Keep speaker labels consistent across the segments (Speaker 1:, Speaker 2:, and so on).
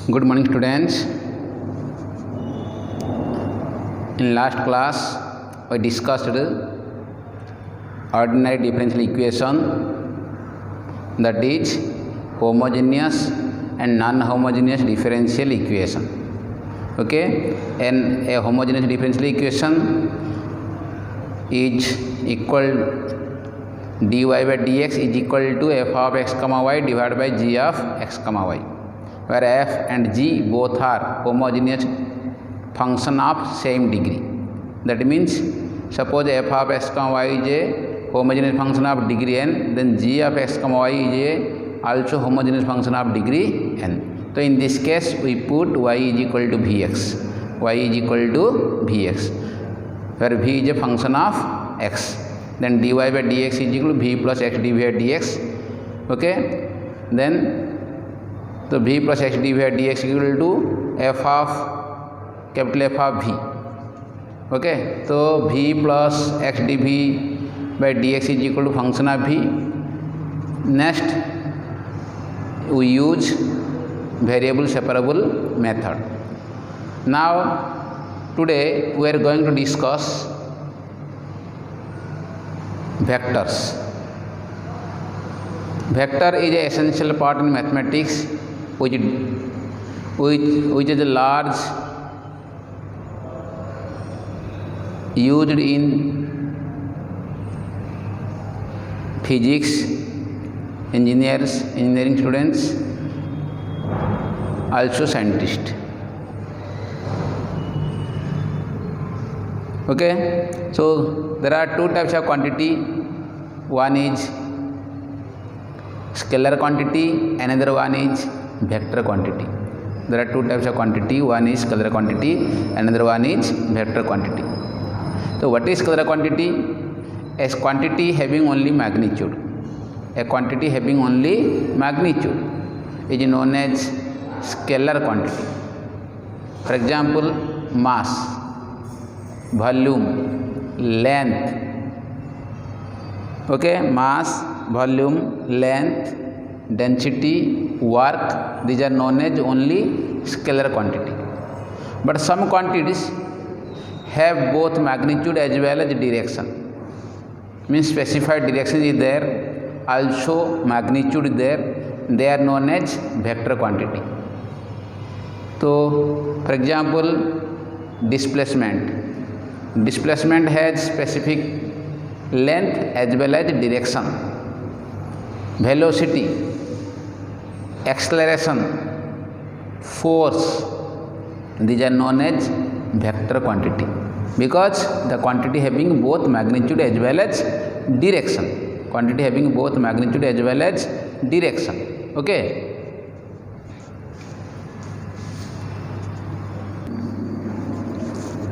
Speaker 1: Good morning, students. In last class, we discussed ordinary differential equation, that is homogeneous and non-homogeneous differential equation. Okay, and a homogeneous differential equation is equal dy by dx is equal to f of x comma y divided by g of x comma y, where f and g both are homogeneous function of same degree. That means suppose f of x comma y is a homogeneous function of degree n, then g of x comma y is a also homogeneous function of degree n. So in this case we put y is equal to vx, y is equal to vx, where v is a function of x, then dy by dx is equal to v plus x dv by dx. Okay, then so v plus x dv by dx is equal to f of capital F of v. Okay, so v plus x dv by dx is equal to function of v. Next we use variable separable method. Now today we are going to discuss vectors. Vector is an essential part in mathematics which is a large used in physics, engineering students, also scientists. Okay, so there are two types of quantity. One is scalar quantity, another one is vector quantity. There are two types of quantity. One is scalar quantity, another one is vector quantity. So what is scalar quantity? A quantity having only magnitude. A quantity having only magnitude is known as scalar quantity. For example, mass, volume, length. Okay, mass, volume, length, density, work, these are known as only scalar quantity. But some quantities have both magnitude as well as direction. Means specified direction is there, also magnitude is there. They are known as vector quantity. So for example, displacement. Displacement has specific length as well as direction. Velocity, acceleration, force, these are known as vector quantity, because the quantity having both magnitude as well as direction. Quantity having both magnitude as well as direction. Okay.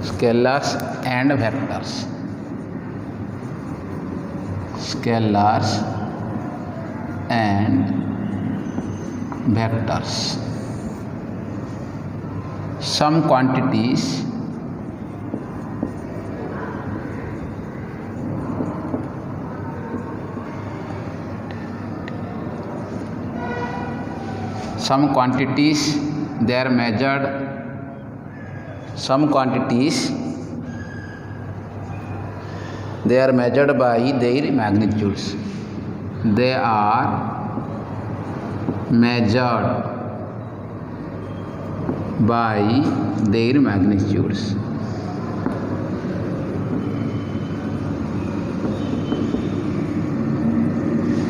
Speaker 1: Scalars and vectors. Scalars and vectors. Some quantities they are measured. Some quantities they are measured by their magnitudes. They are measured by their magnitudes.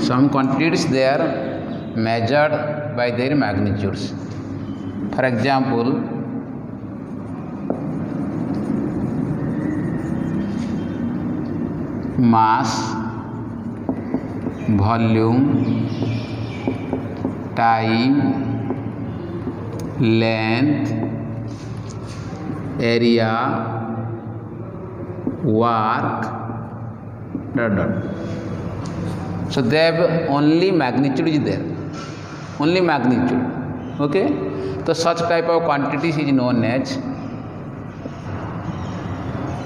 Speaker 1: Some quantities they are measured by their magnitudes. For example, mass, volume, time, length, area, work, dot. So they have only magnitude is there, only magnitude. Okay, so such type of quantities is known as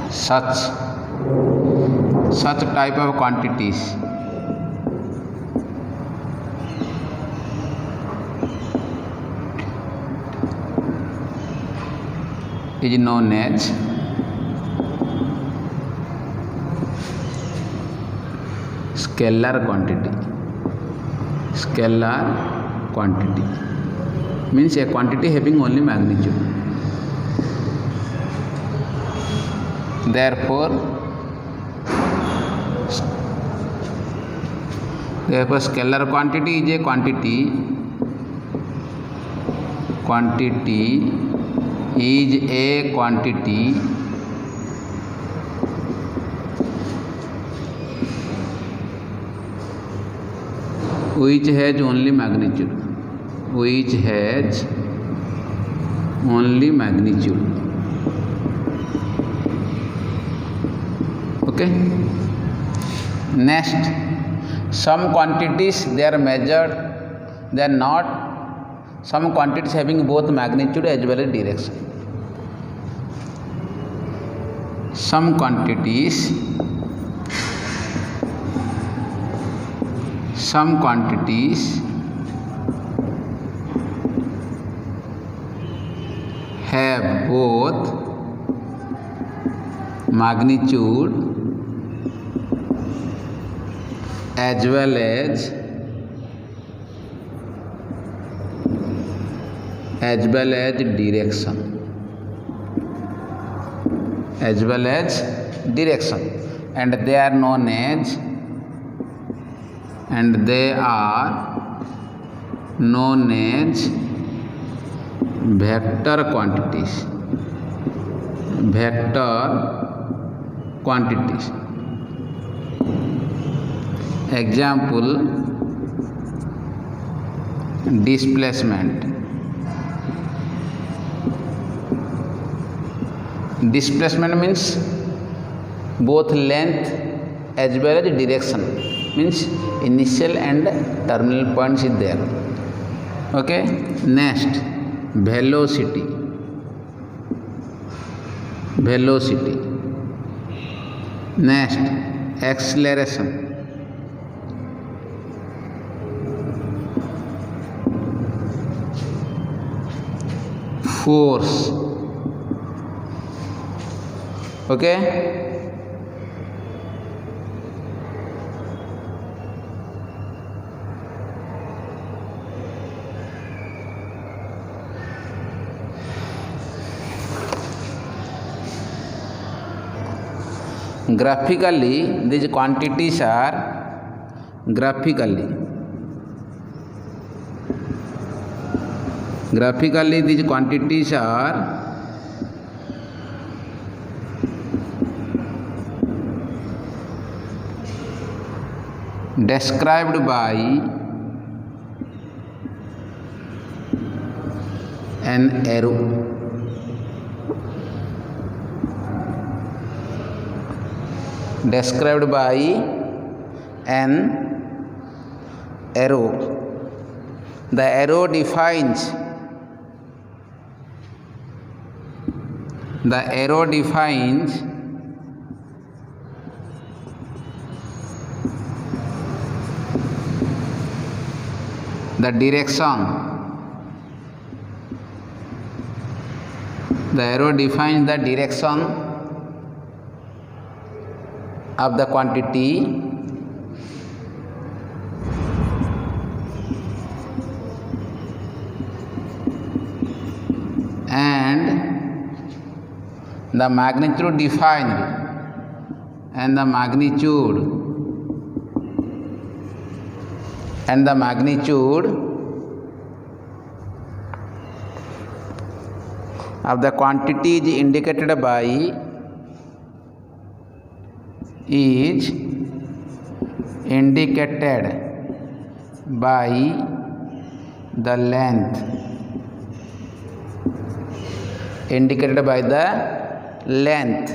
Speaker 1: such type of quantities is known as scalar quantity. Scalar quantity means a quantity having only magnitude. Therefore scalar quantity is a quantity which has only magnitude. Okay. Next, some quantities they are measured, they are not. Some quantities having both magnitude as well as direction. Some quantities have both magnitude as well as direction, and they are known as vector quantities. Example, displacement. Displacement means both length as well as direction, means initial and terminal points is there. Okay. Next, velocity. Next, acceleration. Force. Okay. Graphically, these quantities are graphically these quantities are described by an arrow. Described by an arrow. The arrow defines the direction. The arrow defines the direction of the quantity and the magnitude defined of the quantity is indicated by the length. Indicated by the length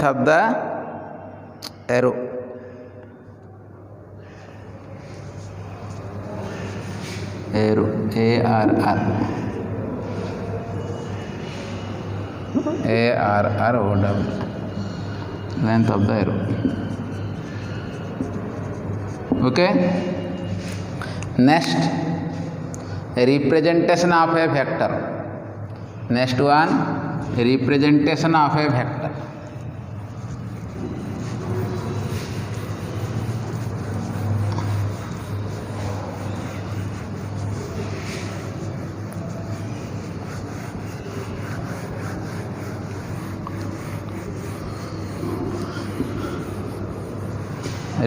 Speaker 1: of the arrow. ARR length of the arrow. Okay. Next, representation of a vector. Next one, representation of a vector.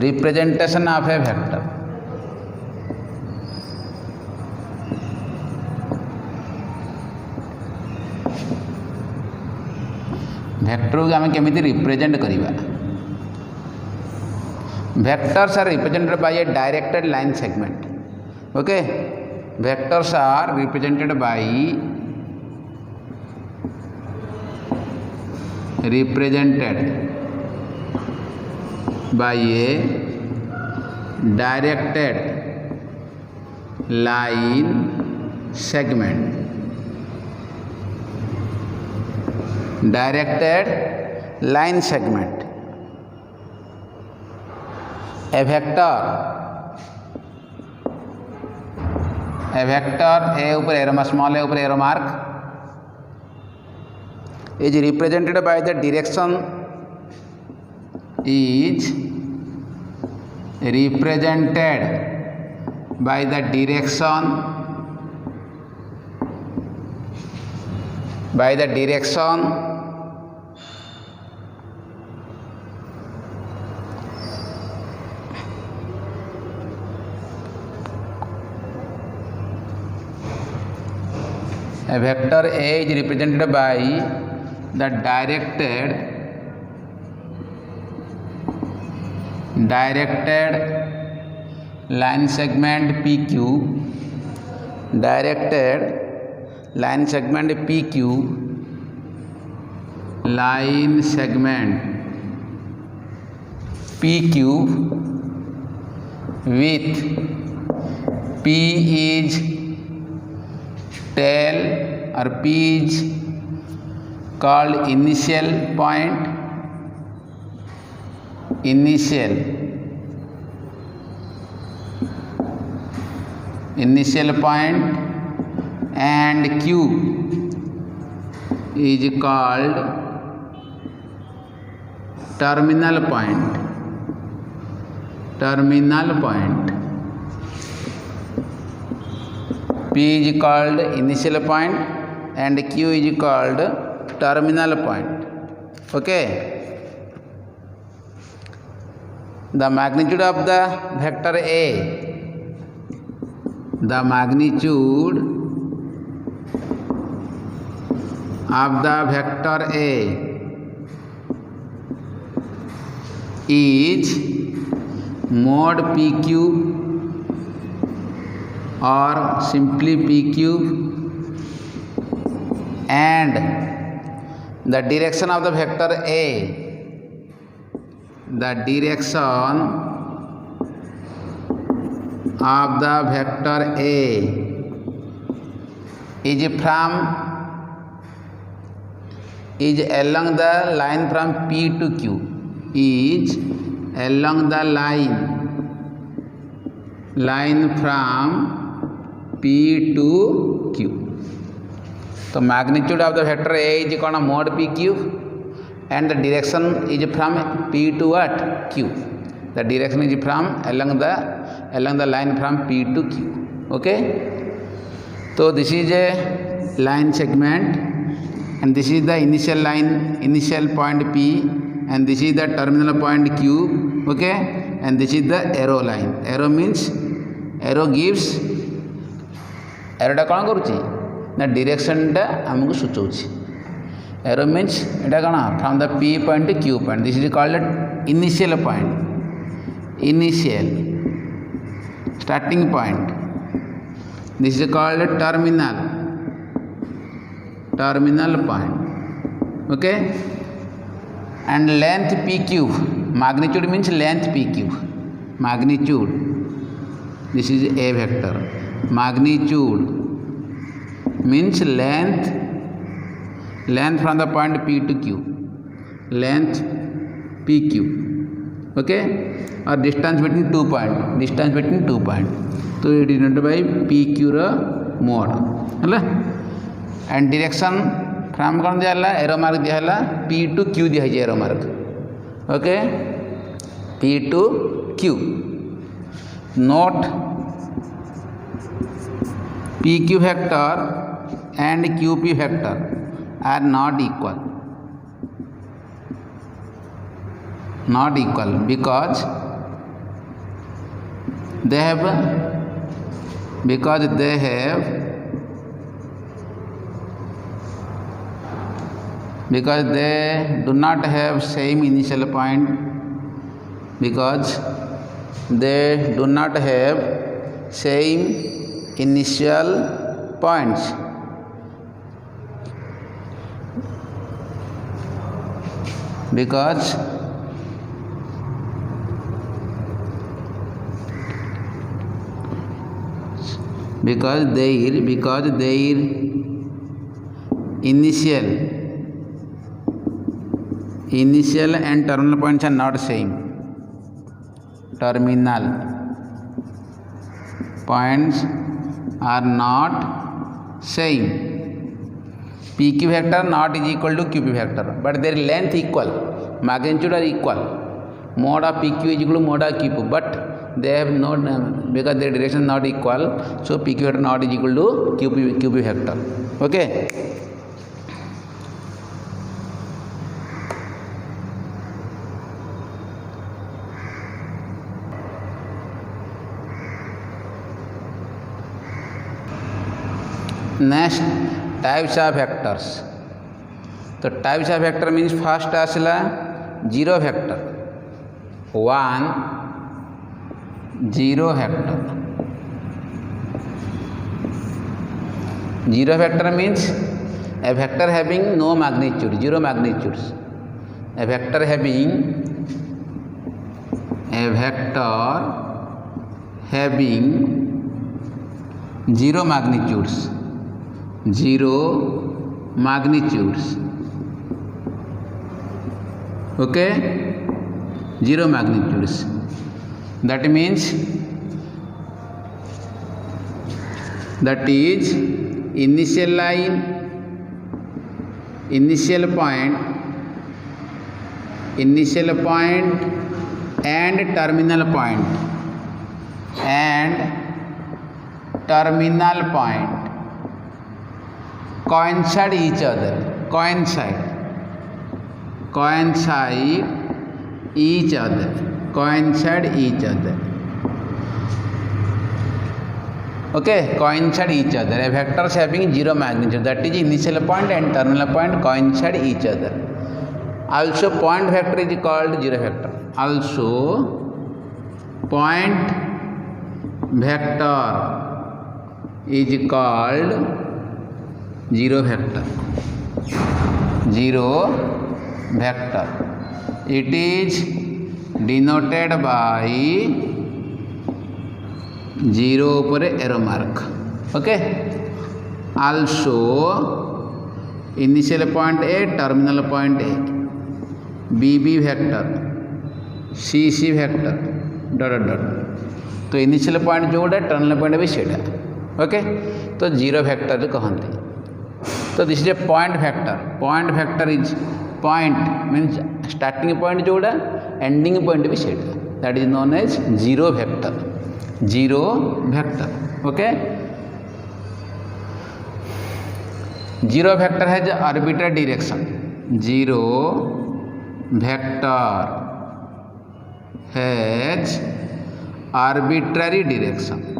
Speaker 1: Representation of a vector. Vector को आम केमिति represent करिबा. Vectors are represented by a directed line segment. Okay, vectors are represented by a directed line segment. Directed line segment. A vector A ऊपर arrow small ए ऊपर arrow mark is represented by the direction is represented by the direction a vector A is represented by the directed line segment PQ, directed line segment PQ, line segment PQ with P is tail or P is called initial point, initial point, and Q is called terminal point. P is called initial point and Q is called terminal point. Okay, the magnitude of the vector A, the magnitude of the vector A is mod PQ or simply PQ, and the direction of the vector A, the direction of the vector A is along the line from P to Q, is along the line from P to Q. So magnitude of the vector A is called mod PQ and the direction is from P to what? Q. The direction is from along the line from P to Q. Okay, so this is a line segment and this is the initial point P and this is the terminal point Q. Okay, and this is the arrow line. Arrow means arrow gives arrow कौन करुच्ची ना direction टा हमको सूचौची. Arrow means एटा कौन from the P point to Q point. This is called initial point, initial starting point. This is called terminal point. Okay, and length PQ, magnitude means length PQ, magnitude. This is a vector. Magnitude means length from the point P to Q, length PQ. Okay, or distance between 2 points, so it is denoted by PQ mod है and direction from कौन दिया arrow mark दिया P to Q दिया arrow mark okay P to Q note P Q vector and qp vector are not equal because they do not have same initial point because they do not have same initial points because their initial and terminal points are not same. Terminal points are not same. PQ vector not is equal to QP vector, but their length equal, magnitude are equal. Mode of PQ is equal to mode of QP, but they have not because their direction not equal, so PQ vector not is equal to QP vector. Okay. Next types of vectors. तो types of vector means first आसला zero vector 1 0 vector. Zero vector means a vector having no magnitude, zero magnitudes. A vector having zero magnitudes. Okay, zero magnitudes. That means that is initial line, initial point and terminal point coincide each other. Okay, coincide each other. A vectors having zero magnitude, that is initial point and terminal point coincide each other. Also point vector is called zero vector. Also point vector is called zero vector. It is denoted by zero पर arrow mark. Okay. Also initial point A, terminal point A, BB vector, CC vector, dot. तो initial point जोड़ा terminal point भी सेटा. Okay. तो zero vector जो कहते. So this is a point vector. Point vector is point means starting point जोड़ा ending point भी सेटा. That is known as zero vector. Okay. Zero vector has arbitrary direction. Zero vector has arbitrary direction.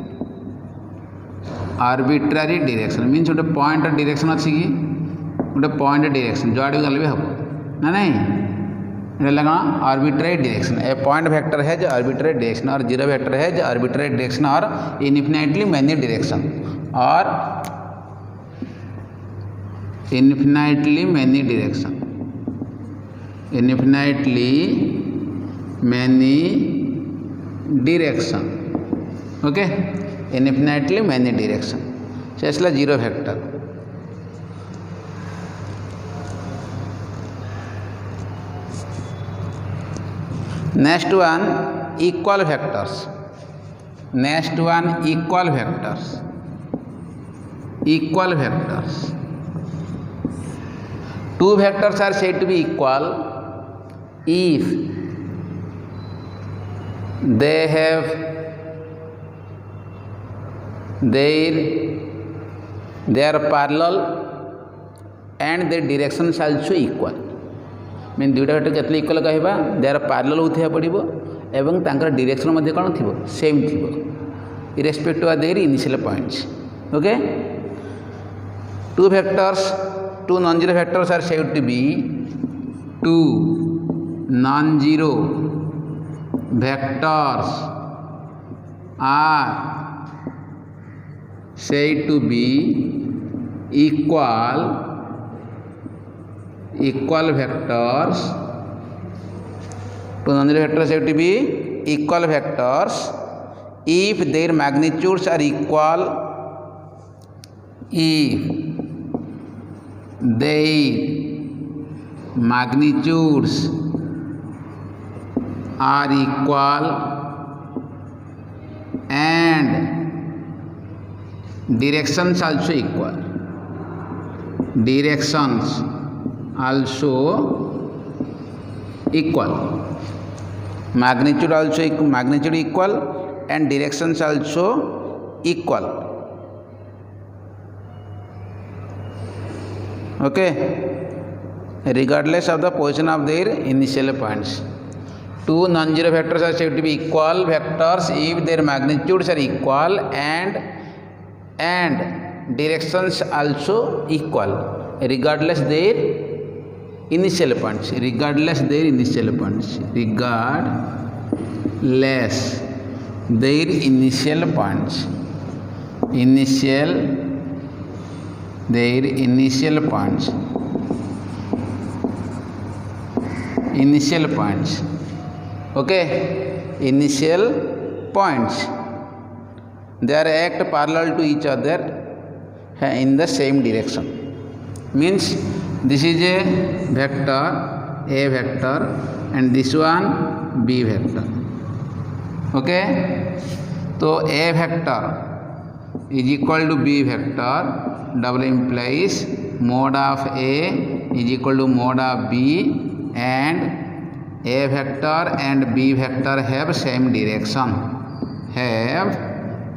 Speaker 1: Means गोटे point direction अच्छी कि गोटे point direction जो आड़े गले भी हम ना नहीं लगा arbitrary direction. A point vector has arbitrary direction or zero vector has arbitrary direction or infinitely many direction or infinitely many direction. Okay, infinitely many direction. So इसलिए zero vector. Next one equal vectors. equal vectors. Two vectors are said to be equal if they have they are parallel and their directions also equal. Mean दुईटा vector केतले equal कहवा they are parallel होथिया पड़िबो एवं तांकर direction मध्ये कोन थिबो same थिबो irrespective of their initial points. Okay, two vectors, two non zero vectors are said to be two non zero vectors are said to be equal vectors. Two non-zero vectors said to be equal vectors if their magnitudes are equal. If their magnitudes are equal and directions also equal. Directions also equal. Magnitude also magnitude equal and directions also equal. Okay, regardless of the position of their initial points. Two non-zero vectors are said to be equal vectors if their magnitudes are equal and directions also equal regardless their initial points. Regardless their initial points. Regardless their initial points. Their initial points. Initial points. Okay, initial points. They are act parallel to each other in the same direction. Means this is a vector A vector and this one B vector. Okay, so A vector is equal to B vector, double implies mode of A is equal to mode of B, and A vector and B vector have same direction. Have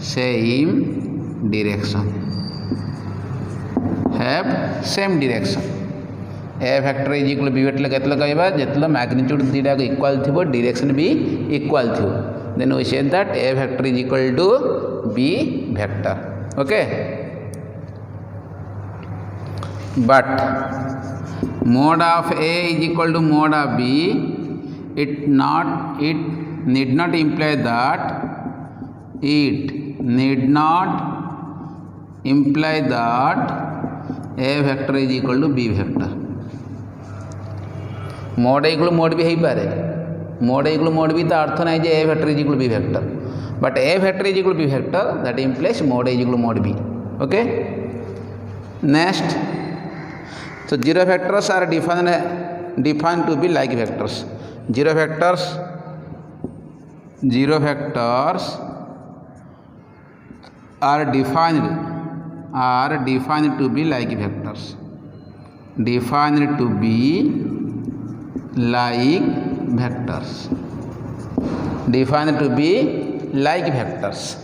Speaker 1: same direction. A vector is equal to B vector केतला कहबा जेतला magnitude दीटा को equal थिबो direction भी equal थिबो, then we say that A vector is equal to B vector. Okay, but mode of A is equal to mode of B, it need not imply that A vector is equal to B vector. Mode A equal to mode B है पारे, mode A equal to mode B तो अर्थ नहीं जे A vector is equal to B vector, but A vector is equal to B vector that implies mode A is equal to mode B. Okay, next, so zero vectors are defined to be like vectors. Zero vectors are defined to be like vectors. Defined to be like vectors. Defined to be like vectors.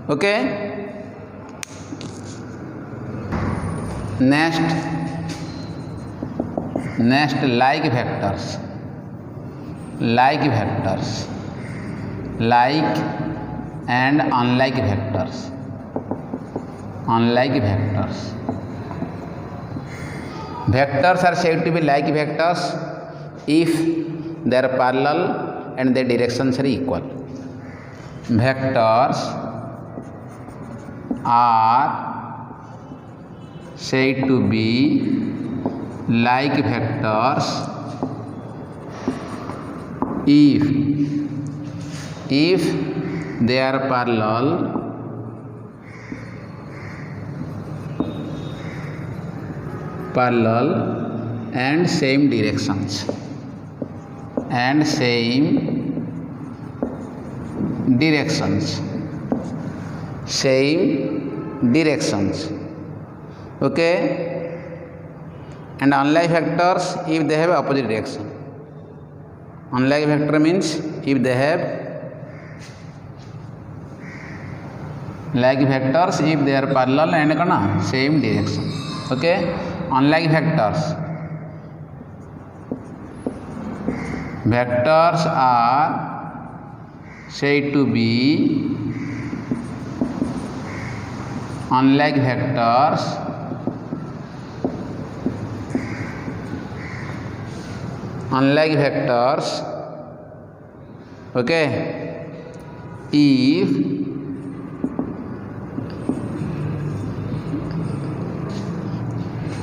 Speaker 1: Okay, next like vectors. Like and unlike vectors. Vectors are said to be like vectors if they are parallel and their directions are equal. Vectors are said to be like vectors if they are parallel and same directions. Okay, and unlike vectors if they have opposite direction. Unlike vector means if they have like vectors if they are parallel and same direction. Okay, unlike vectors are said to be unlike vectors okay,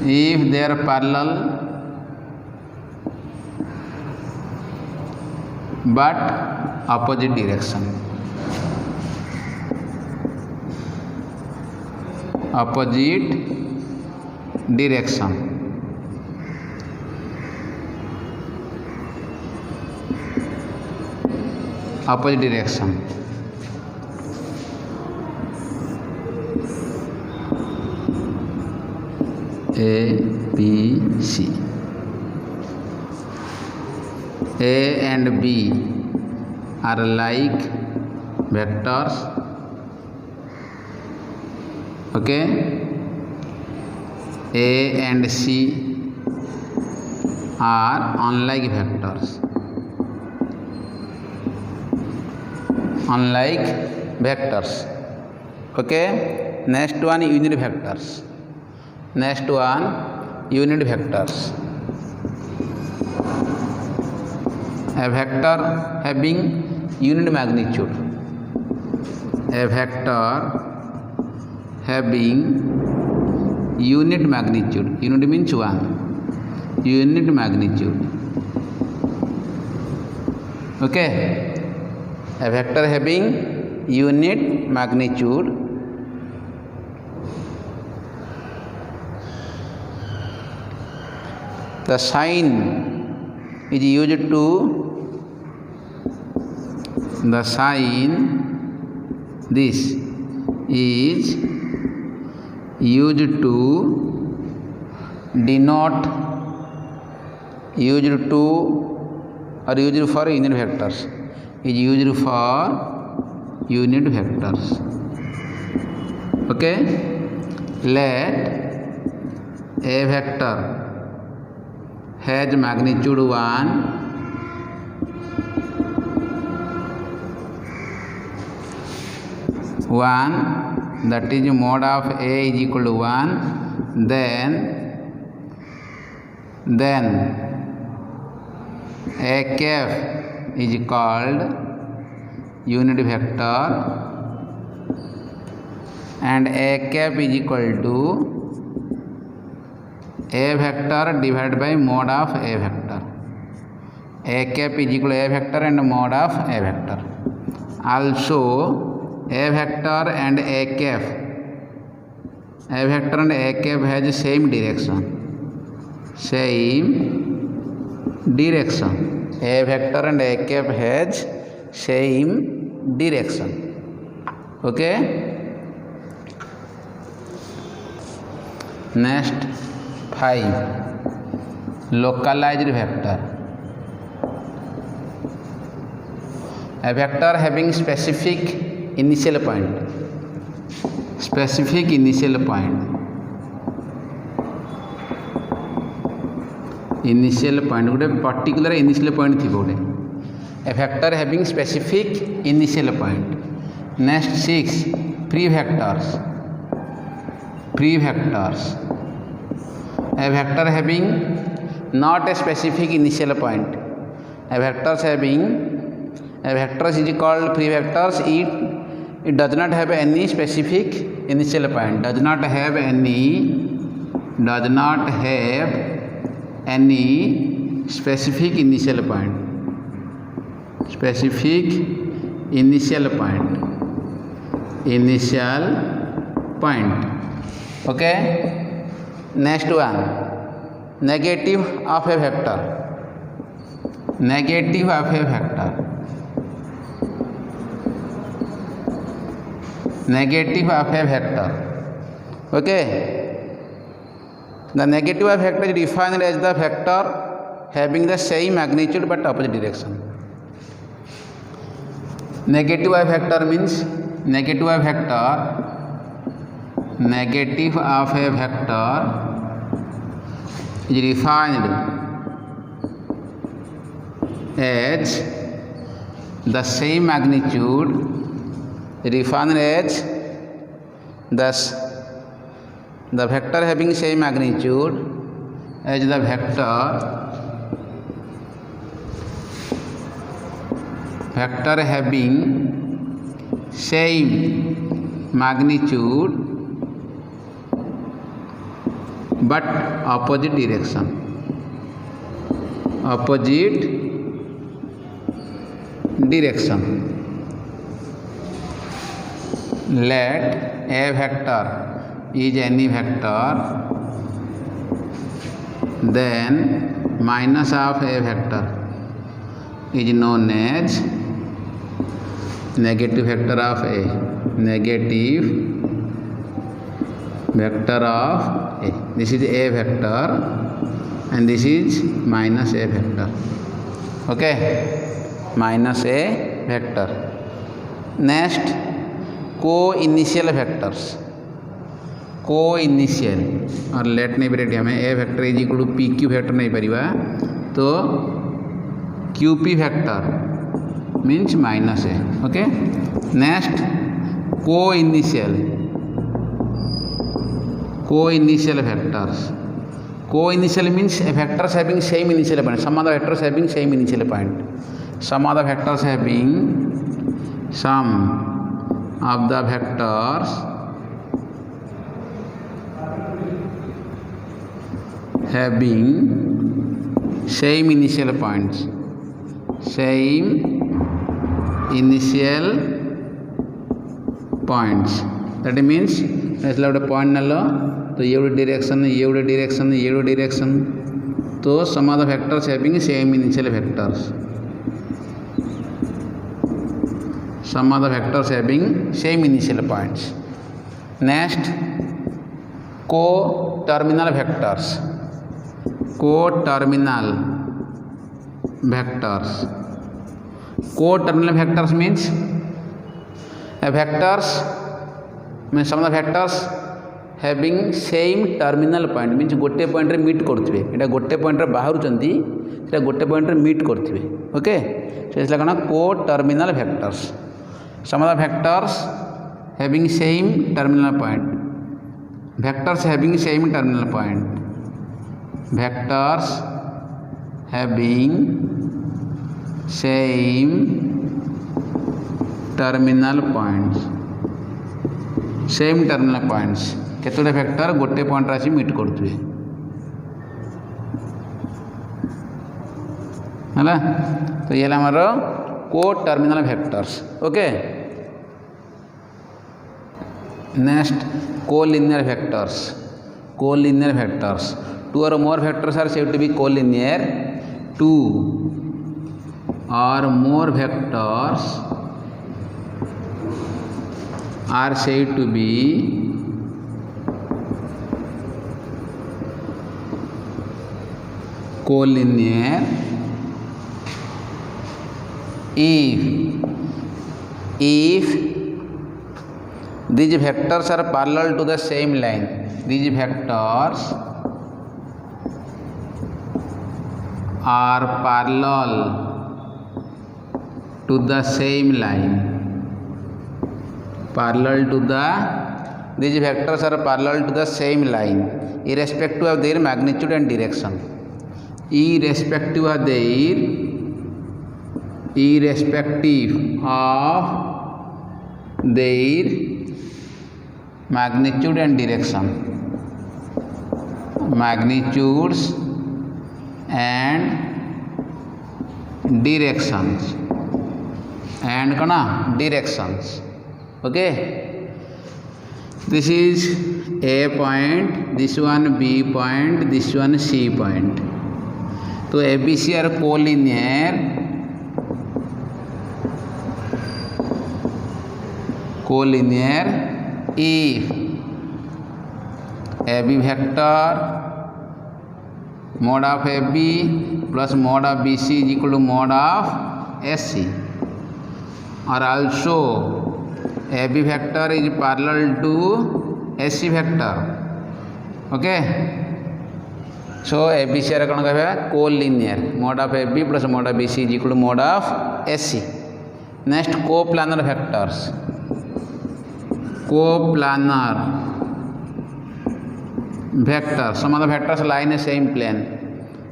Speaker 1: if they are parallel but opposite direction. Opposite direction. Opposite direction. A, B, C. A and B are like vectors. Okay, A and C are unlike vectors. Unlike vectors. Okay, next one unit vectors. Next one unit vectors. A vector having unit magnitude. A vector having unit magnitude. Unit means 1. Unit magnitude. Okay, a vector having unit magnitude the sign is used to this is used to denote used to or used for unit vectors is used for unit vectors. Okay, let a vector has magnitude 1 that is mod of A is equal to 1, then a cap is called unit vector and a cap is equal to a vector divided by mod of a vector. A cap is equal to a vector and mod of a vector. Also a vector and a cap has same direction. A vector and a cap has same direction. Okay, next 5 localized vector. A vector having specific initial point. गोटे particular initial point थी गोटे a vector having specific initial point. Next 6 free vectors. A vector having not a specific initial point. A vectors is called free vectors. It does not have any specific initial point. Does not have any specific initial point. Initial point. Okay. Next one, negative of a vector. Negative of a vector Okay, The negative y vector is defined as the vector having the same magnitude but opposite direction. Negative y vector means negative of a vector is defined as the same magnitude, defined as the vector having same magnitude as the vector having same magnitude but opposite direction. Let a vector is any vector, then minus of a vector is known as negative vector of A. Negative vector of A. This is A vector and this is minus A vector. Okay, minus A vector. Next, co-initial vectors. Co-initial और late नहीं पड़ेगा हमें A vector is equal to P Q vector नहीं परिवा तो Q P vector means minus A. Okay, next co-initial vectors. Co-initial means vectors having same initial point. Some of the vectors having same initial point. Some of the vectors having same initial points. That means ऐसा एक point नलो तो ये direction तो some of the vectors having same initial vectors. Some of the vectors having same initial points. Next, co-terminal vectors. Co-terminal vectors means some of the vectors having same terminal point means गोटे point रे meet करथिबे. एटा गोटे point रे बाहर चंदी एटा गोटे point रे meet करथिबे. Okay, so इसला कना co-terminal vectors. Some of the vectors having same terminal point. Vectors having same terminal point. Vectors having same terminal points. Same terminal points. केतोटे vector गोटे point राशि meet करथुवे हला तो ये हमारा co-terminal vectors. Okay, next collinear vectors. Two or more vectors are said to be collinear. Two or more vectors are said to be collinear if these vectors are parallel to the same line. These vectors are parallel to the same line. These vectors are parallel to the same line irrespective of their magnitude and direction. Irrespective of their magnitude and direction. Magnitudes and directions. Okay, this is A point, this one B point, this one C point. तो ABC are collinear if AB vector mod of AB plus mod of BC is equal to mod of SC, or also AB vector is parallel to SC vector. Okay, so ABC are कौन कहबे collinear, mod of AB plus mod of BC is equal to mod of SC. Next, coplanar vectors. Coplanar vectors, some of the vectors lie in a same plane,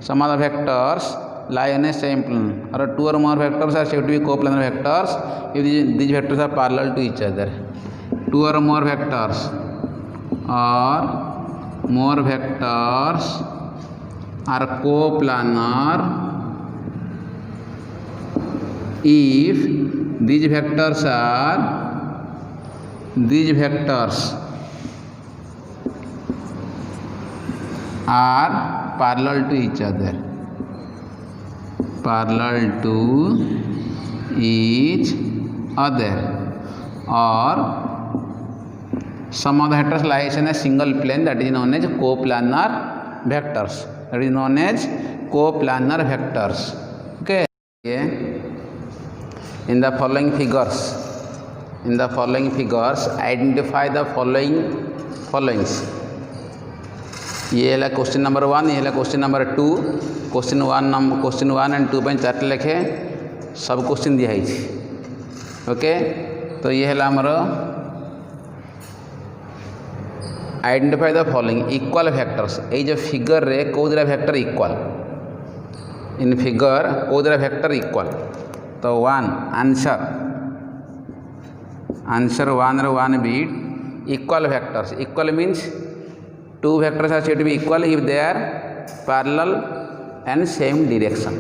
Speaker 1: some of the vectors lie in a same plane, or two or more vectors are said to be coplanar vectors if these vectors are parallel to each other. Two or more vectors or more vectors are coplanar if these vectors are parallel to each other, or some of the vectors lies in a single plane, that is known as coplanar vectors. Okay, in the following figures identify the followings. ये है question number 1, ये है question number 2. Question 1 and 2 पे 4 लिखे, सब question दिया है. Okay, तो ये है आमर identify the following equal factors. ये जो फिगर रे कौ दिरा फैक्टर इक्वल, इन फिगर कौ दिरा फैक्टर इक्वल. तो 1 आंसर 1 रे 1 बीट equal factors. Equal means two vectors are said to be equal if they are parallel and same direction.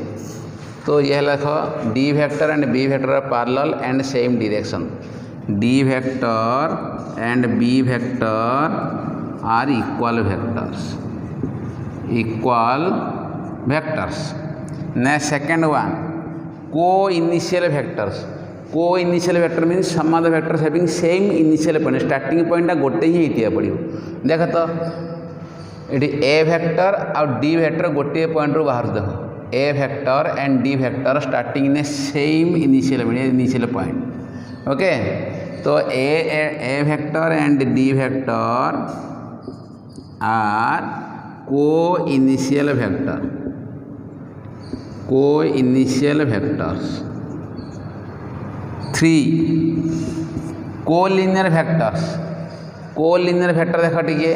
Speaker 1: तो यह लिखो D vector and B vector are parallel and same direction. D vector and B vector are equal vectors. Next, second one, co-initial vectors. Co-initial vector means some of the vectors having same initial point. Starting point टा गोटे ही इतिया पड़ियो. देख तो ये A vector और D vector गोटे point रो बाहर देखो. A vector and D vector starting in a same initial point. Okay, तो A vector and D vector are co-initial vectors. 3 collinear vectors. Collinear vector देखा टिके.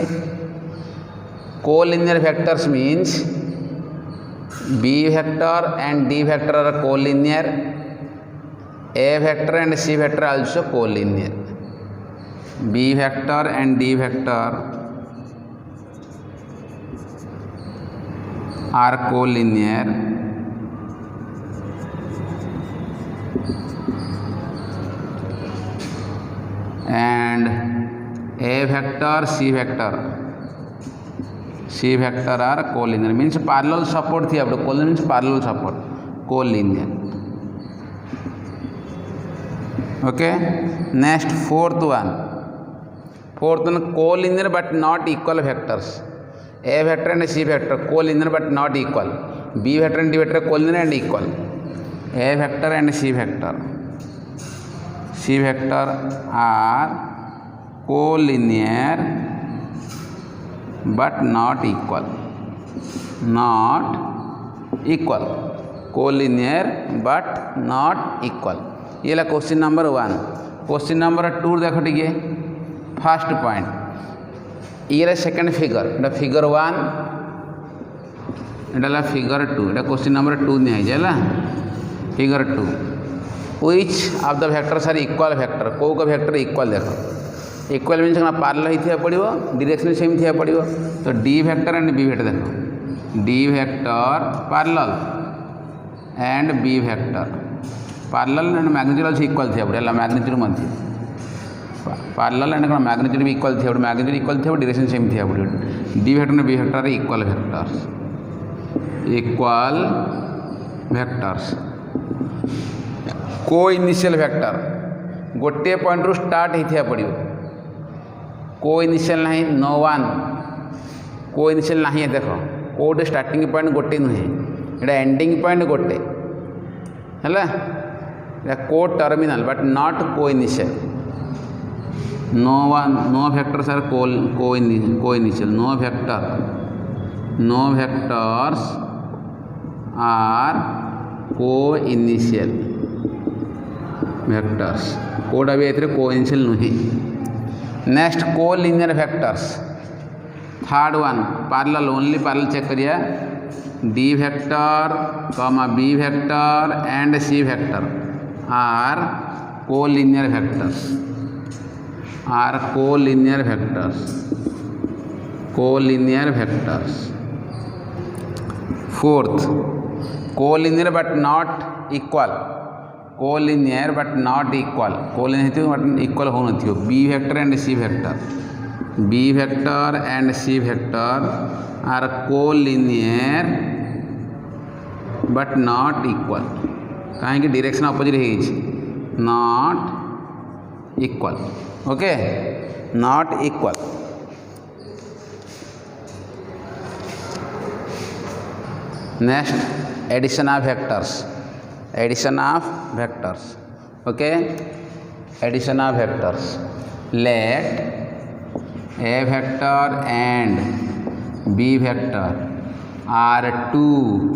Speaker 1: Collinear vectors means B vector and D vector are collinear. A vector and C vector also collinear. B vector and D vector are collinear. And A vector, C vector are collinear. Means parallel support थी. अब collinear means parallel support. Collinear. Okay. Next, fourth one collinear but not equal vectors. A vector and C vector collinear but not equal. B vector and D vector collinear and equal. A vector and C vector are collinear but not equal. Collinear but not equal. ये ला question number 1. Question number 2 देखो टिके. First point ये second figure, figure 1 एटा figure 2. एटा question number 2 नहीं है figure 2. Which of the vectors are equal vector? कौ का vector equal देखो. Equal means parallel ही थिया पड़ियो, direction same थिया पड़ियो. तो D vector and B vector देखो. D vector parallel and B vector parallel and magnitude also equal थिया पड़ियो. magnitude Madhya parallel and magnitude भी equal थिया पड़ियो. magnitude equal थिया पड़ियो, direction same थिया पड़ियो. D vector and B vector are equal vectors. Co-initial vector गोटे पॉइंट रू स्टार्ट ही पड़ियो. को इनिशियल नहीं, नो वन को इनिशियल नहीं है. देखो कोड स्टार्टिंग पॉइंट गोटे नुहे एटा एंडिंग पॉइंट गोटे है co-terminal but not co-initial no vectors are co-initial no vectors are co-initial vectors कोड अभी एथरे co-initial नुहे next co-linear vectors third one parallel only parallel check करिए D vector B vector and C vector are co-linear vectors fourth co-linear but not equal co-linear but not equal co-linear but equal हो नथियो B vector and C vector are co-linear but not equal कहीं direction opposite है not equal okay not equal next addition of vectors okay addition of vectors let a vector and b vector are two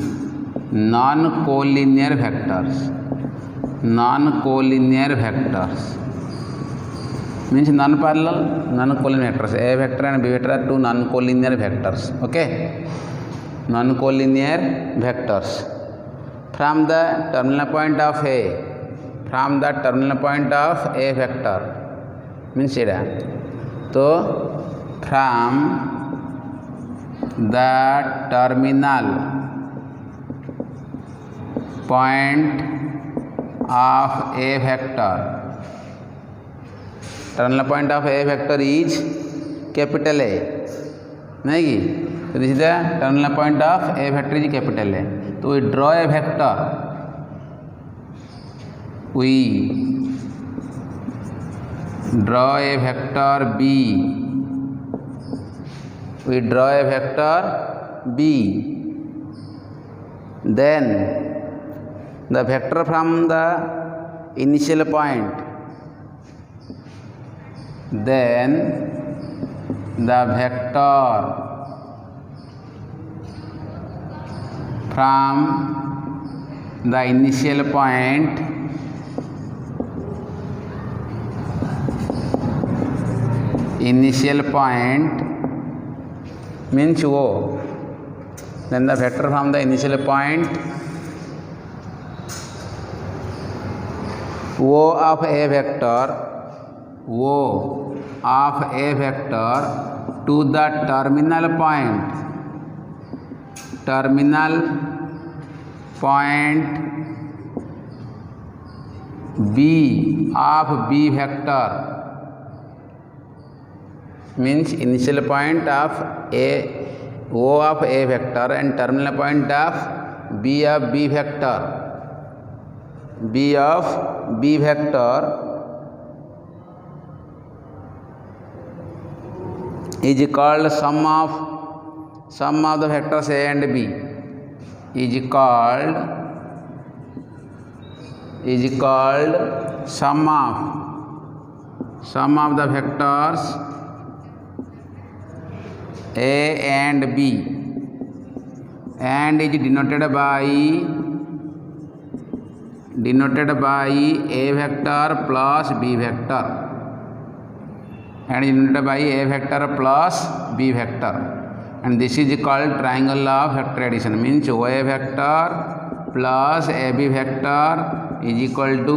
Speaker 1: non-collinear vectors means non-parallel non-collinear vectors. A vector and B vector are two non-collinear vectors. Okay, non-collinear vectors from the terminal point of A vector means it so from the terminal point of A vector terminal point of A vector is capital A नहीं कि so this is the terminal point of A vector is capital A तो we draw a vector B then the vector from the initial point then the vector from the initial point means O then the vector from the initial point O of A vector to the terminal point B of B vector means initial point of O of A vector and terminal point of B of B vector is called sum of the vectors A and B is called sum of the vectors A and B and is denoted by A vector plus B vector and is denoted by A vector plus B vector and this is called triangle of vector addition means OA vector plus AB vector is equal to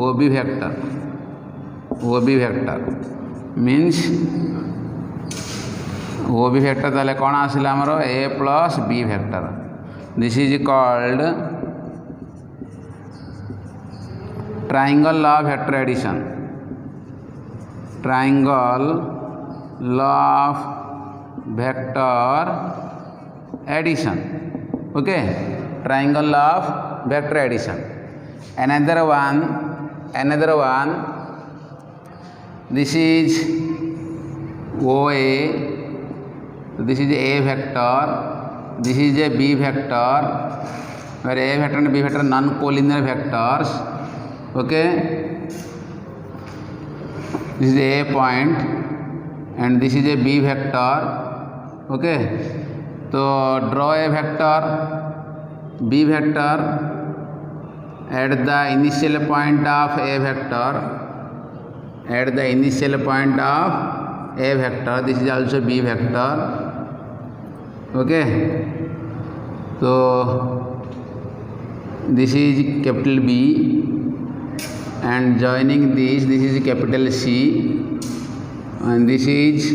Speaker 1: OB vector means OB vector ताले कौन आसिला हमरो A plus B vector this is called triangle of vector addition okay triangle of vector addition another one this is OA this is A vector this is a B vector, where A vector and B vector non-collinear vectors. Okay, this is A point and this is a B vector. Okay, so draw a vector B vector at the initial point of A vector. At the initial point of A vector, this is also B vector. Okay, so this is capital B, and joining this is capital C, and this is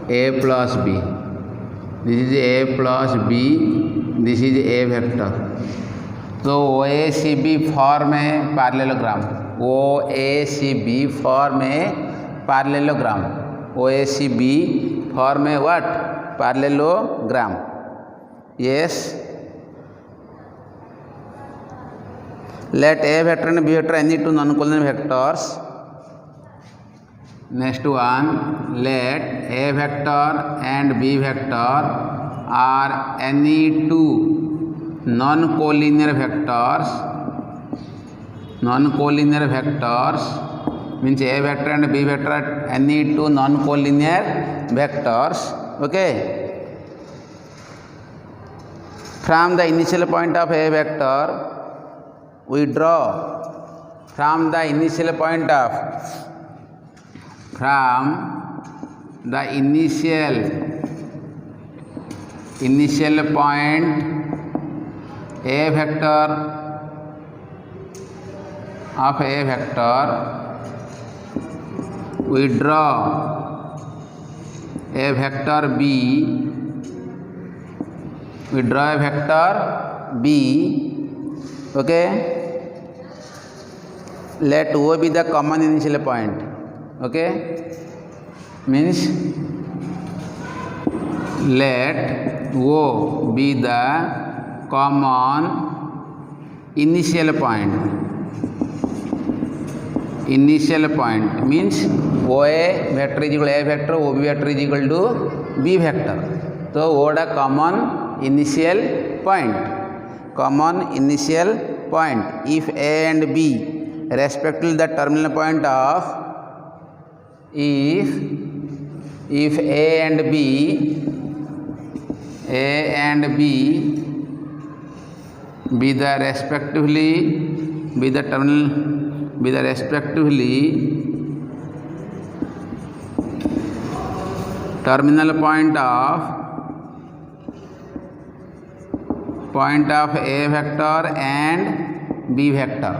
Speaker 1: A plus B. This is A plus B, this is A vector. तो OACB form है parallelogram, OACB form है parallelogram, OACB form है what, parallelogram. Yes, let A vector and B vector any two non-collinear vectors. Next one, let A vector and B vector are any two non-collinear vectors. Non-collinear vectors means A vector and B vector are any two non-collinear vectors. Okay, from the initial point of A vector we draw, from the initial point of, from the initial point A vector of A vector, we draw a vector B, we draw a vector B. Okay, let O be the common initial point. Okay, means let O be the common initial point. Initial point means OA vector is equal to A vector, OB vector is equal to B vector. So O the common initial point. Common initial point. If A and B respectively the terminal point of, if A and B be the respectively be the terminal be the respectively terminal point of A vector and B vector,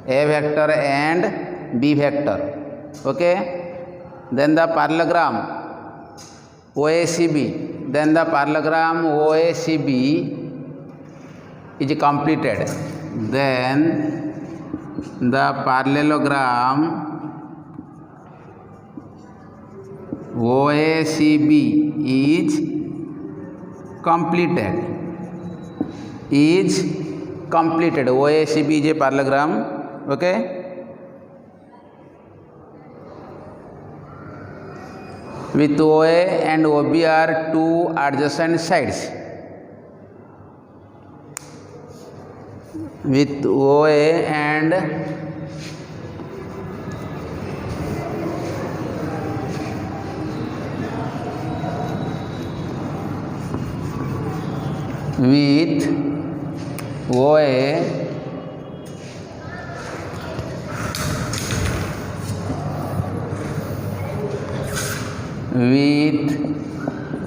Speaker 1: A vector and B vector. Okay, then the parallelogram OACB, then the parallelogram OACB is completed. Then the parallelogram OACB is completed. OACB is a parallelogram. Okay, with OA and OB are two adjacent sides. With OA and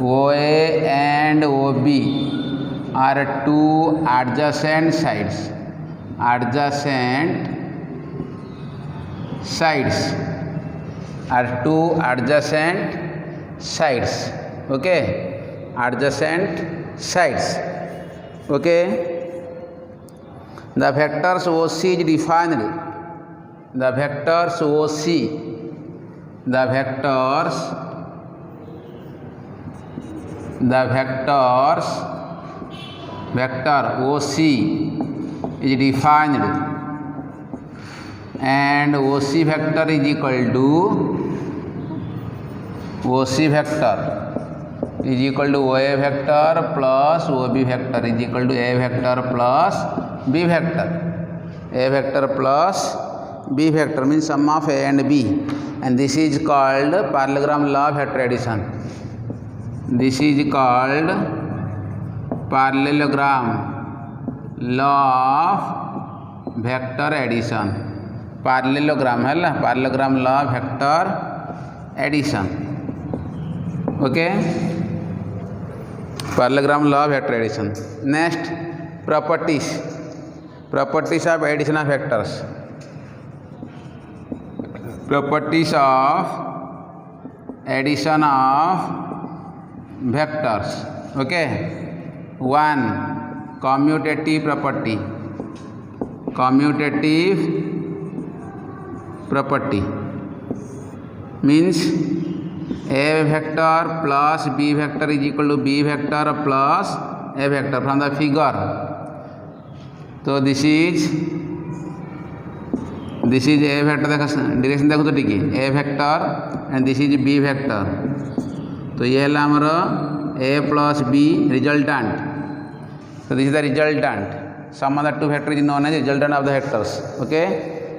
Speaker 1: OA and OB are two adjacent sides. Are two adjacent sides. Okay, adjacent sides. Okay, the vectors OC is defined. The vectors OC, the vector OC is defined, and OC vector is equal to OC vector is equal to OA vector plus OB vector is equal to A vector plus B vector. A vector plus B vector means sum of A and B, and this is called parallelogram law of vector addition. This is called parallelogram law of vector addition. Parallelogram है parallelogram law of vector addition. Okay, parallelogram law of vector addition. Next, properties of addition of vectors. Properties of addition of vectors. Okay, 1 commutative property. Commutative property means A vector plus B vector is equal to B vector plus A vector from the figure. So this is A vector, देखो direction देखो तो ठीक है, A vector and this is B vector. तो ये है हमारा A plus B resultant. So this is the resultant. Sum of the two vectors is known as resultant of the vectors. Okay,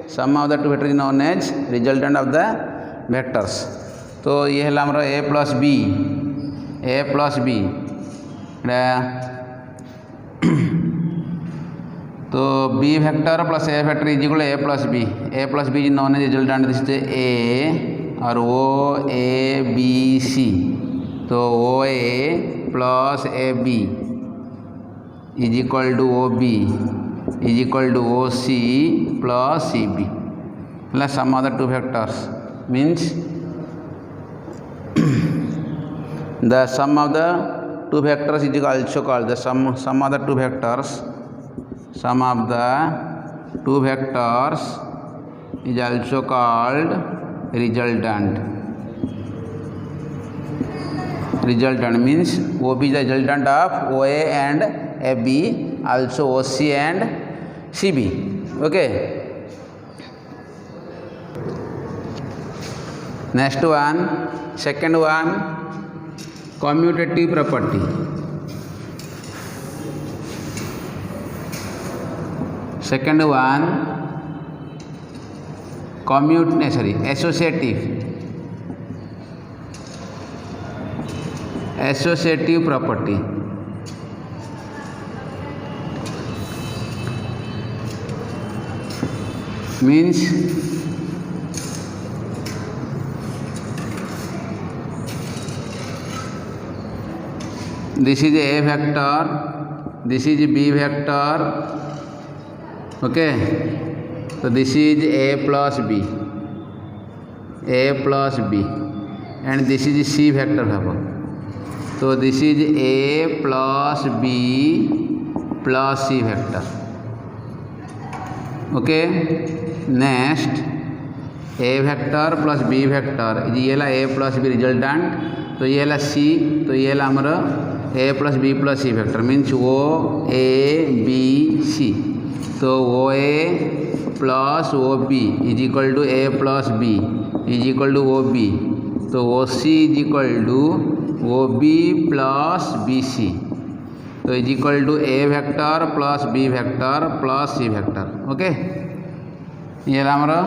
Speaker 1: sum of the two vectors is known as resultant of the vectors. तो ये है हमारा A plus B. तो B vector plus A vector is equal to A plus B. A plus B is known as resultant. This is A और O A B C. तो O A plus A B is equal to O B is equal to O C plus C B. Plus sum of the two vectors means the sum of the two vectors is also called the sum of the two vectors. Sum of the two vectors is also called resultant. Resultant means OB is the resultant of OA and AB, also OC and CB. Okay. Next one, second one, commutative property. Second one, associative property. Means this is A vector, this is B vector. Okay, so this is A plus B, and this is C vector. So this is A plus B plus C vector. Okay, next A vector plus B vector is ये ला A plus B resultant. तो ये ला C, तो ये ला हमारा A plus B plus C vector means O A B C. तो OA plus OB is equal to A plus B is equal to OB. तो OC is equal to OB plus BC. तो is equal to A vector plus B vector plus C vector. Okay, ये हमारा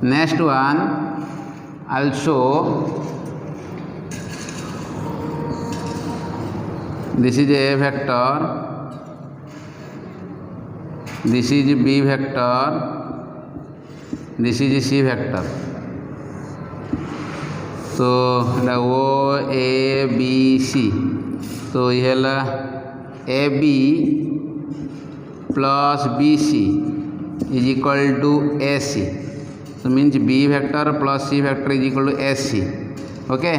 Speaker 1: next one also this is A vector, this is B vector, this is C vector. तो O A B C. तो यह ला A B plus B C is equal to A C. So means B vector plus C vector is equal to A C. Okay.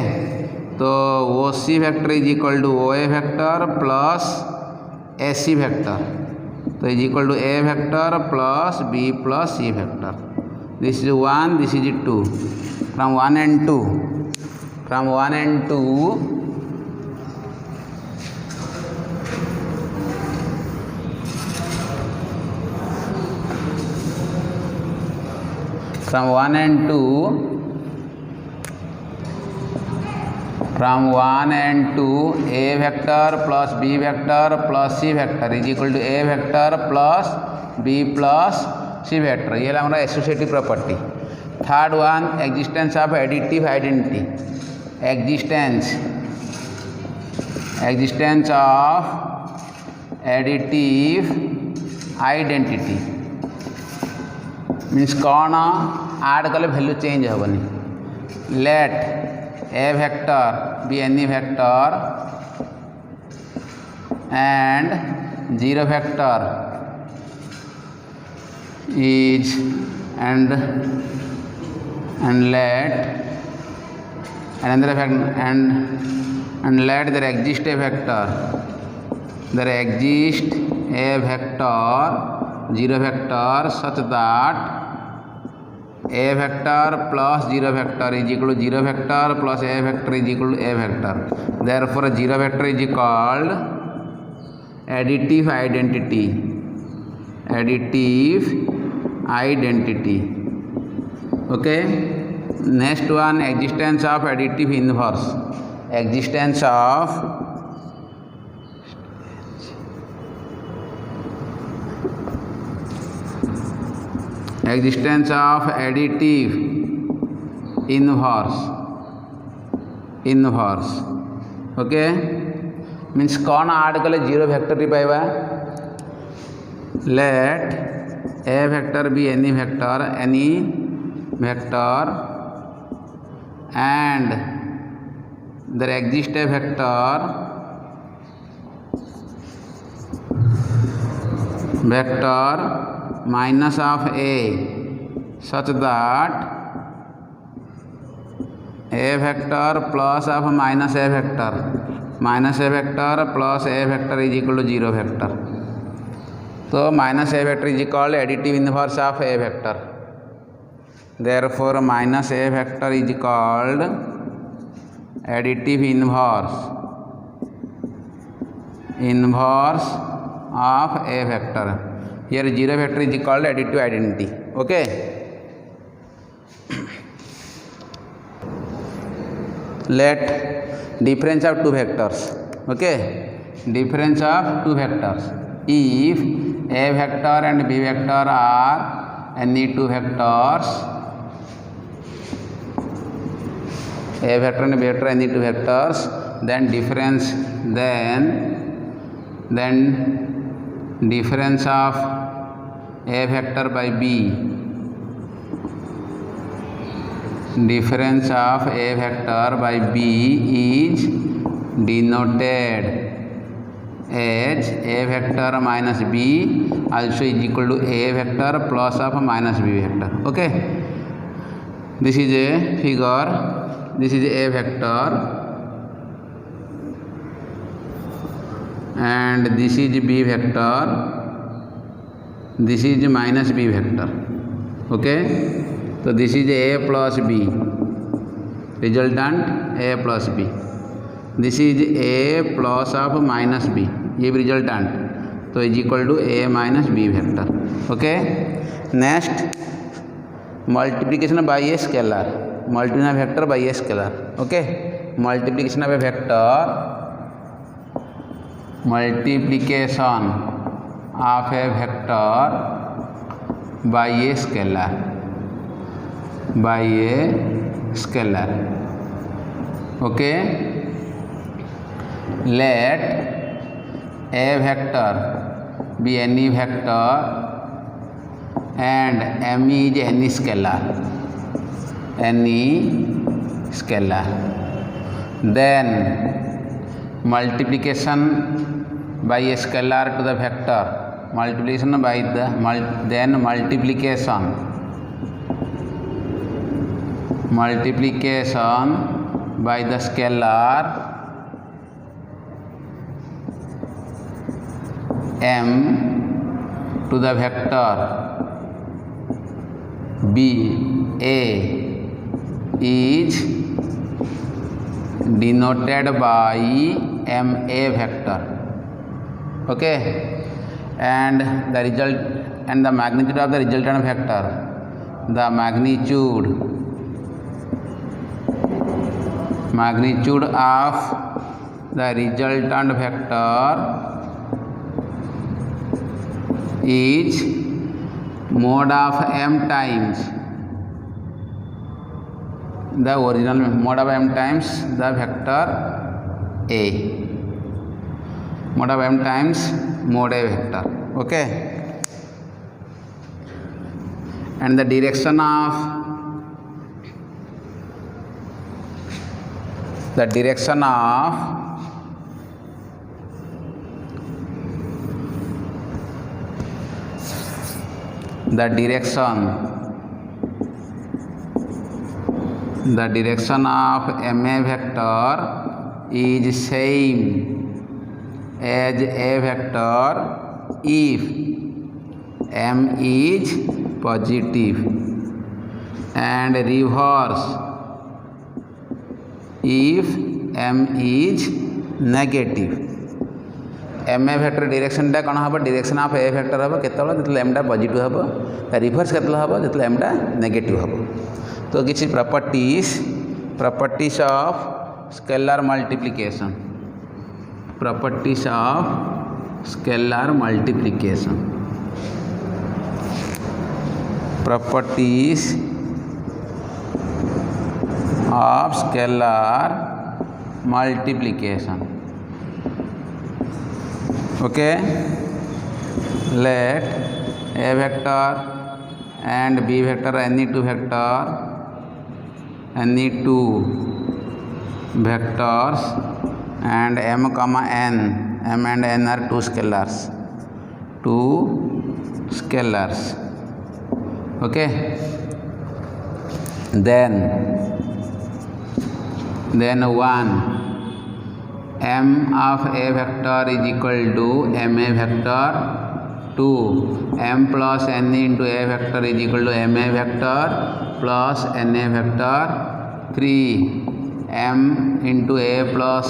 Speaker 1: तो O C vector is equal to O A vector plus A C vector. So is equal to A vector plus B plus C vector. This is 1, this is 2. From 1 and 2. From 1 and 2. From 1 and 2. from 1 and 2 a vector plus b vector plus c vector is equal to a vector plus b plus c vector. ये हमारा associative property. Third one existence of additive identity. Existence of additive identity means कौन आड कले value change हेनी. Let a vector be any vector and 0 vector is and let another vector and let there exist a vector 0 vector such that a vector plus 0 vector is equal to 0 vector plus a vector is equal to a vector. Therefore 0 vector is called additive identity. Okay. Next one, existence of additive inverse. Existence of additive inverse. Okay, means कौन add कले 0 vector पाइबा. let a vector be any vector and there exists a vector minus of a such that a vector plus of minus a vector plus a vector is equal to 0 vector. So minus a vector is called additive inverse of a vector. Therefore minus a vector is called additive inverse of a vector. Here 0 vector is called additive identity. Okay. Let difference of two vectors. Okay. Difference of two vectors. If a vector and b vector are any two vectors, a vector and b vector are any two vectors, then difference of a vector by b, difference of a vector by b is denoted as a vector minus b also is equal to a vector plus of minus b vector. Okay, this is a figure. This is a vector and this is b vector, this is minus b vector. Okay, so this is a plus b, resultant a plus b. This is a plus of minus b, ये भी resultant, तो is equal to a minus b vector. Okay, next multiplication by a scalar, multiplication of vector by a scalar. Okay, multiplication of a vector by a scalar. Okay, let a vector be any vector and m is any scalar, then multiplication by a scalar to the vector, multiplication by the multiplication by the scalar m to the vector b a is denoted by ma vector. Okay, and the result and the magnitude of the resultant vector, the magnitude magnitude of the resultant vector is mod of m times the original mod of m times the vector a, mod of m times mod a vector. Okay, and the direction of the direction of ma vector is same as a vector if m is positive and reverse if m is negative. M a vector डायरेक्शनटा कौन हम direction of A vector हम केत एमटा positive हम reverse केत हम जो एमटा negative हम. तो किसी properties of scalar multiplication Okay, let a vector and b vector any two vectors and m comma n, m and n are two scalars. Okay, then one m of a vector is equal to ma vector. 2 m plus n into a vector is equal to ma vector plus na vector. 3 m into a plus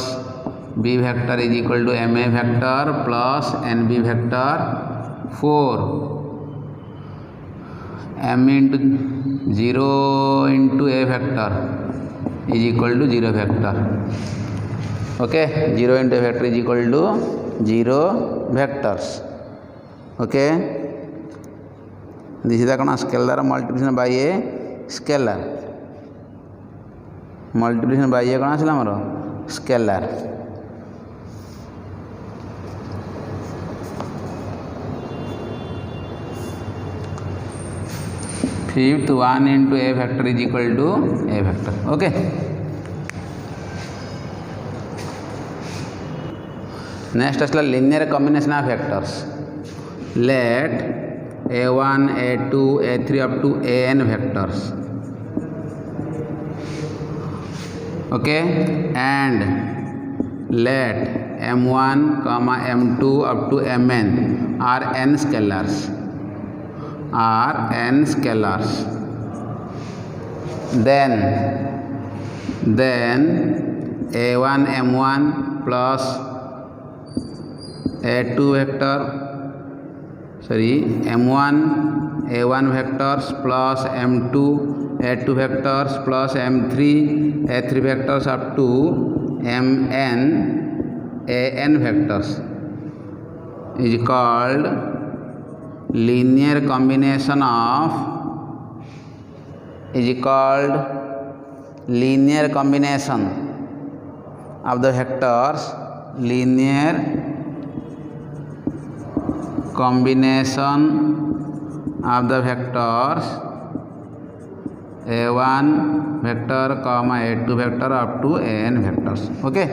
Speaker 1: b vector is equal to ma vector plus nb vector. 4 m into 0 into a vector is equal to 0 vector. Okay, 0 into a vector is equal to 0 vectors. Okay, this is the scalar multiplication by a scalar. Multiplication by a scalar. Fifth, 1 into a vector is equal to a vector. Okay. Next is the linear combination of vectors. Let a1, a2, a3 up to an vectors. Okay, and let m1, m2 up to mn are n scalars. Then a1 m1 plus a2 vector m1 a1 vectors plus m2 a2 vectors plus m3 a3 vectors up to mn an vectors is called linear combination of the vectors. Linear combination of the vectors a1 vector comma a2 vector up to an vectors. Okay.